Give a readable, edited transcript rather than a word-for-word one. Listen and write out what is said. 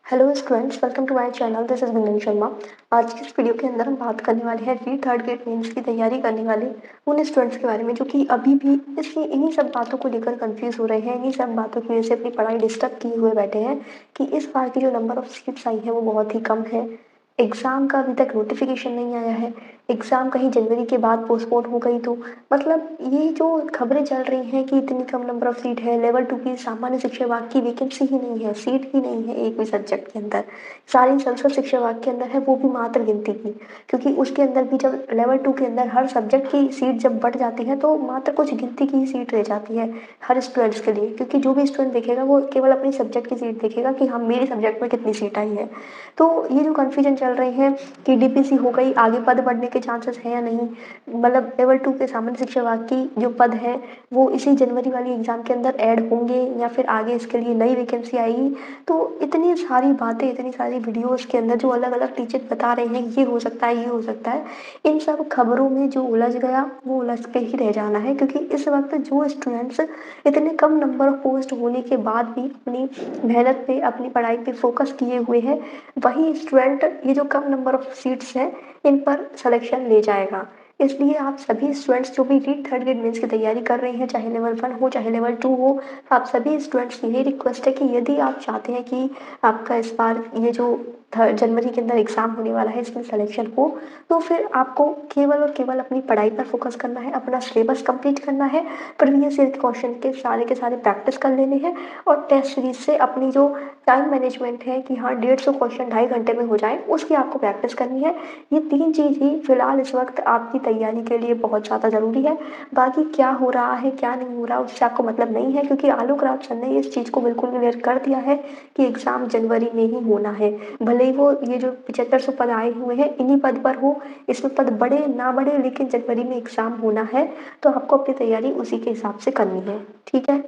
Hello students, welcome to my channel. This is Gunjan Sharma. आज की इस वीडियो के अंदर हम बात करने वाले हैं री थर्ड ग्रेड मेंस की तैयारी करने वाले उन स्टूडेंट्स के बारे में जो कि अभी भी इन्हीं सब बातों को लेकर कंफ्यूज हो रहे हैं, इन्हीं सब बातों की वजह से अपनी पढ़ाई डिस्टर्ब किए हुए बैठे हैं कि इस बार की जो नंबर ऑफ सीट्स आई है वो बहुत ही कम है। एग्ज़ाम का अभी तक नोटिफिकेशन नहीं आया है। एग्ज़ाम कहीं जनवरी के बाद पोस्टपोन हो गई तो मतलब ये जो खबरें चल रही हैं कि इतनी कम नंबर ऑफ सीट है, लेवल 2 की सामान्य शिक्षा विभाग की वैकेंसी ही नहीं है, सीट ही नहीं है एक भी सब्जेक्ट के अंदर। सारी संस्कृत शिक्षा विभाग के अंदर है, वो भी मात्र गिनती की, क्योंकि उसके अंदर भी जब लेवल 2 के अंदर हर सब्जेक्ट की सीट जब बढ़ जाती है तो मात्र कुछ गिनती की ही सीट रह जाती है हर स्टूडेंट्स के लिए, क्योंकि जो भी स्टूडेंट देखेगा वो केवल अपनी सब्जेक्ट की सीट देखेगा कि हाँ मेरे सब्जेक्ट में कितनी सीट आई है। तो ये जो कन्फ्यूजन चल रही है कि डीपीसी हो गई, आगे पद बढ़ने के चांसेस हैं या नहीं, मतलब लेवल 2 के सामान्य शिक्षा विभाग की जो पद है वो इसी जनवरी वाली एग्जाम के अंदर ऐड होंगे या फिर आगे इसके लिए नई वैकेंसी आएगी। तो इतनी सारी बातें, इतनी सारी वीडियोस के अंदर जो अलग अलग टीचर बता रहे हैं ये हो सकता है, ये हो सकता है, इन सब खबरों में जो उलझ गया वो उलझ के ही रह जाना है, क्योंकि इस वक्त जो स्टूडेंट्स इतने कम नंबर ऑफ पोस्ट होने के बाद भी अपनी मेहनत पे, अपनी पढ़ाई पे फोकस किए हुए हैं, वही स्टूडेंट ये जो कम नंबर ऑफ सीट्स हैं इन पर सिलेक्शन ले जाएगा। इसलिए आप सभी स्टूडेंट्स जो भी रीट थर्ड ग्रेड मेंस की तैयारी कर रहे हैं, चाहे लेवल 1 हो चाहे लेवल 2 हो, आप सभी स्टूडेंट्स की यही रिक्वेस्ट है कि यदि आप चाहते हैं कि आपका इस बार ये जो जनवरी के अंदर एग्जाम होने वाला है इसमें सिलेक्शन हो, तो फिर आपको केवल और केवल अपनी पढ़ाई पर फोकस करना है, अपना सिलेबस कंप्लीट करना है, प्रीवियस ईयर क्वेश्चन के सारे प्रैक्टिस कर लेने हैं और टेस्ट सीरीज से अपनी जो टाइम मैनेजमेंट है कि हाँ 150 क्वेश्चन 2.5 घंटे में हो जाए उसकी आपको प्रैक्टिस करनी है। ये 3 चीज़ ही फिलहाल इस वक्त आपकी तैयारी के लिए बहुत ज़्यादा ज़रूरी है। बाकी क्या हो रहा है क्या नहीं हो रहा उससे आपको मतलब नहीं है, क्योंकि आलोक राज सर ने इस चीज़ को बिल्कुल क्लियर कर दिया है कि एग्ज़ाम जनवरी में ही होना है। भले ही वो ये जो 7500 पद आए हुए हैं इन्हीं पद पर हो, इसमें पद बढ़े ना बढ़े, लेकिन जनवरी में एग्ज़ाम होना है, तो आपको अपनी तैयारी उसी के हिसाब से करनी है। ठीक है।